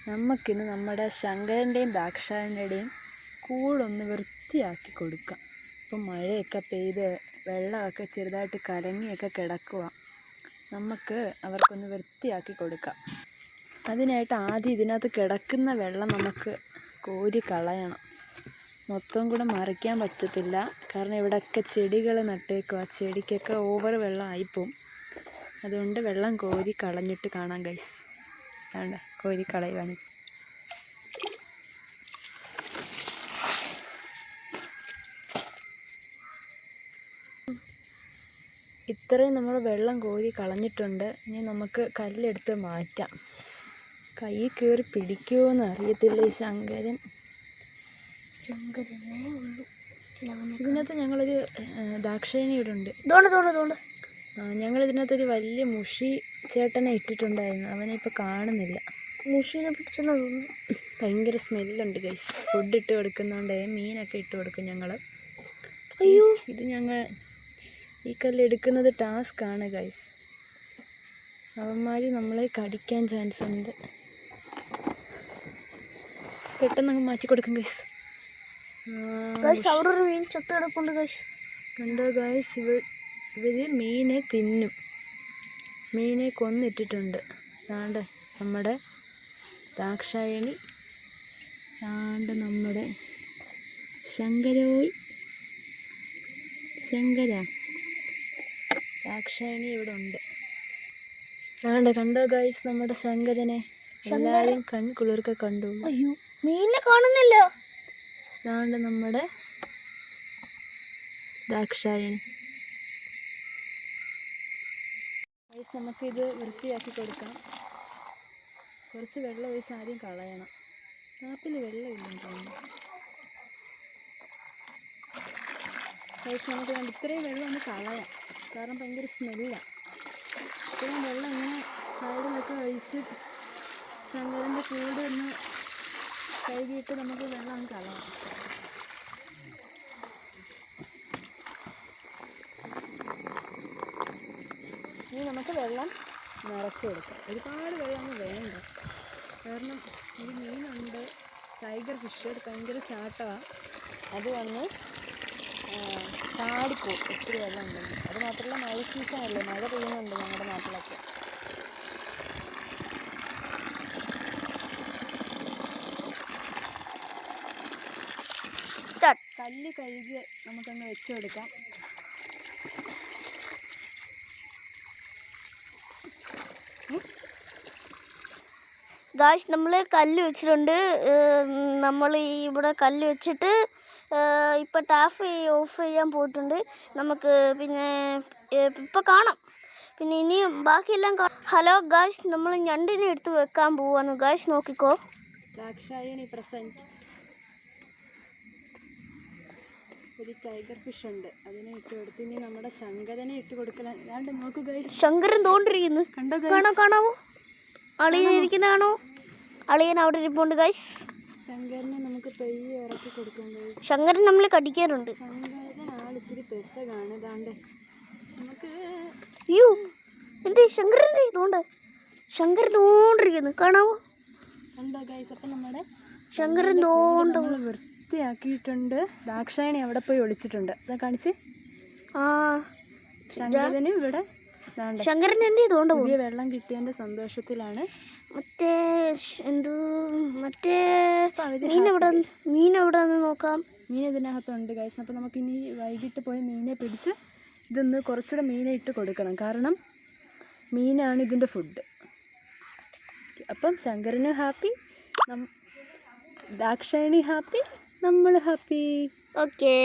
നമുക്കിന്ന് നമ്മുടെ ശങ്കരൻ്റെയും ദാക്ഷായണിയുടെയും കൂടൊന്ന് വൃത്തിയാക്കി കൊടുക്കാം. ഇപ്പം മഴയൊക്കെ പെയ്ത് വെള്ളമൊക്കെ ചെറുതായിട്ട് കലങ്ങിയൊക്കെ കിടക്കുക. നമുക്ക് അവർക്കൊന്ന് വൃത്തിയാക്കി കൊടുക്കാം. അതിനായിട്ട് ആദ്യം ഇതിനകത്ത് കിടക്കുന്ന വെള്ളം നമുക്ക് കോരി കളയണം. മൊത്തം കൂടെ മറിക്കാൻ പറ്റത്തില്ല, കാരണം ഇവിടെയൊക്കെ ചെടികൾ നട്ടേക്കുക. ചെടിക്കൊക്കെ ഓവർ വെള്ളം ആയിപ്പോവും. അതുകൊണ്ട് വെള്ളം കോരി കളഞ്ഞിട്ട് കാണാം ഗൈസ്. വേണ്ട, കോരി കളയുവാണ്. ഇത്രയും നമ്മൾ വെള്ളം കോരി കളഞ്ഞിട്ടുണ്ട്. ഇനി നമുക്ക് കല്ലെടുത്ത് മാറ്റാം. കൈ കയറി പിടിക്കുമോയെന്ന് അറിയത്തില്ല ഈ ശങ്കരനെ ഉള്ളൂ. ഇതിനകത്ത് ഞങ്ങളൊരു ദാക്ഷായണി ഇവിടെ ഉണ്ട്. ഞങ്ങൾ ഇതിനകത്തൊരു വലിയ മുഷി ചേട്ടനെ ഇട്ടിട്ടുണ്ടായിരുന്നു. അവനെ ഇപ്പോൾ കാണുന്നില്ല. മുഷീനെ പിടിച്ചെന്ന് തോന്നുന്നു. ഭയങ്കര സ്മെല്ലുണ്ട് ഗൈസ്. ഫുഡ് ഇട്ട് കൊടുക്കുന്നതുകൊണ്ട് മീനൊക്കെ ഇട്ട് കൊടുക്കും ഞങ്ങൾ. അയ്യോ, ഇത് ഞങ്ങൾ ഈ കല്ലെടുക്കുന്നത് ടാസ്ക്കാണ് ഗൈസ്. അവന്മാർ നമ്മളെ കടിക്കാൻ ചാൻസ് ഉണ്ട്. പെട്ടെന്ന് അങ്ങ് മാറ്റി കൊടുക്കും ഗൈസ്. അവിടെ ഒരു മീൻ ചത്ത് കിടപ്പുണ്ട് ഗൈസ്. കണ്ടോ ഗൈസ്, ഇവർ മീനെ തിന്നും. മീനെ കൊന്നിട്ടിട്ടുണ്ട്. താണ്ട് നമ്മുടെ ദാക്ഷായണി, താണ്ട് നമ്മുടെ ശങ്കര ദാക്ഷായണി ഇവിടെ ഉണ്ട്. താണ്ട് കണ്ടോ ഗൈസ് നമ്മുടെ ശങ്കരനെ. എല്ലാവരും കൺകുളിർക്കെ കണ്ടു. അയ്യോ, മീനിനെ കാണുന്നില്ല. താണ്ട് നമ്മുടെ ദാക്ഷായണി. ഗൈസ്, നമുക്കിത് വൃത്തിയാക്കി കൊടുക്കാം. കുറച്ച് വെള്ളം ഒഴിച്ച് ആദ്യം കളയണം. കാപ്പിൽ വെള്ളമില്ലെന്ന് തോന്നുന്നു. ഗൈസ്, നമുക്ക് ഇത്രയും വെള്ളം ഒന്ന് കളയാം, കാരണം ഭയങ്കര സ്മെല്ലാണ്. ഇത്രയും വെള്ളം ഇങ്ങനെ സൈഡിലൊക്കെ ഒഴിച്ച് ശങ്കരൻ്റെ കൂടെ ഒന്ന് കഴുകിയിട്ട് നമുക്ക് വെള്ളം അങ്ങ് കളയാം. ഇനി നമുക്ക് വെള്ളം നിറച്ച് കൊടുക്കാം. ഒരുപാട് വെള്ളം ഒന്നും വേണ്ട, കാരണം ഒരു മീനുണ്ട്, ടൈഗർ ഫിഷ്. ഭയങ്കര ചാട്ടമാണ്. അത് വന്ന് ചാടിപ്പോവും ഒത്തിരി വെള്ളം ഉണ്ടെങ്കിൽ. അത് മാത്രമല്ല, മഴ സീസണല്ലേ, മഴ പെയ്യുന്നുണ്ട് ഞങ്ങളുടെ നാട്ടിലൊക്കെ. കല്ല് കഴുകി നമുക്കങ്ങ് വെച്ച് കൊടുക്കാം. ഗായ്സ്, നമ്മൾ കല്ല് വെച്ചിട്ടുണ്ട്. നമ്മൾ ഇവിടെ കല്ല് വെച്ചിട്ട് ഇപ്പം ടാപ്പ് ഓഫ് ചെയ്യാൻ പോയിട്ടുണ്ട്. നമുക്ക് പിന്നെ ഇപ്പം കാണാം. പിന്നെ ഇനിയും ബാക്കിയെല്ലാം ഹലോ ഗായ്സ്, നമ്മൾ ഞണ്ടിനെ എടുത്ത് വെക്കാൻ പോവാന്ന്. ഗായ്സ് നോക്കിക്കോ, ദാക്ഷായണി പ്രസൻറ്റ്. ഒരു ടൈഗർ ഫിഷ് ഉണ്ട്, അതിനെ ഇട്ട് കൊടുത്ത് ഇനി നമ്മുടെ ശങ്കരനെ ഇട്ട് കൊടുക്കാൻ. അല്ലാണ്ട് നോക്കൂ ഗൈസ്, ശങ്കരൻ തോണ്ടിരിക്കുന്നു. കാണാവോ? അളിയൻ ഇരിക്കുന്നതാണോ? അളിയൻ അവിടെ ഇരിപ്പുണ്ട് ഗൈസ്. ശങ്കരനെ നമുക്ക് പെയ്യെ ഇറക്കി കൊടുക്കാൻ കഴിയും. ശങ്കരൻ നമ്മൾ കടിക്കാറുണ്ട്. ശങ്കരൻ ആളിച്ചിരി പെശകാണ്. ഇതാണ്ട് നമുക്ക് അയ്യോ, എന്തേ ശങ്കരൻ തോണ്ട്, ശങ്കരൻ തോണ്ടിരിക്കുന്നു. കാണാവോ? കണ്ടോ ഗൈസ്? അപ്പം നമ്മുടെ ശങ്കരൻ തോണ്ട് വൃത്തിയാക്കിയിട്ടുണ്ട്. ദാക്ഷായണി അവിടെ പോയി ഒളിച്ചിട്ടുണ്ട്. അതാ കാണിച്ച്. ശങ്കരനും ഇവിടെ ശങ്കരൻ എന്ത് ചെയ്തോണ്ട് പുതിയ വെള്ളം കിട്ടിയതിൻ്റെ സന്തോഷത്തിലാണ്. മറ്റേ മീൻ എവിടെ നോക്കാം. മീൻ ഇതിനകത്തുണ്ട് ഗൈസ്. അപ്പം നമുക്കിനി വൈകിട്ട് പോയി മീനെ പിടിച്ച് ഇതൊന്ന് കുറച്ചുകൂടെ മീനെ ഇട്ട് കൊടുക്കണം, കാരണം മീനാണ് ഇതിൻ്റെ ഫുഡ്. അപ്പം ശങ്കരനും ഹാപ്പി, ദാക്ഷായണി ഹാപ്പി, നമ്മൾ ഹാപ്പി. ഓക്കേ.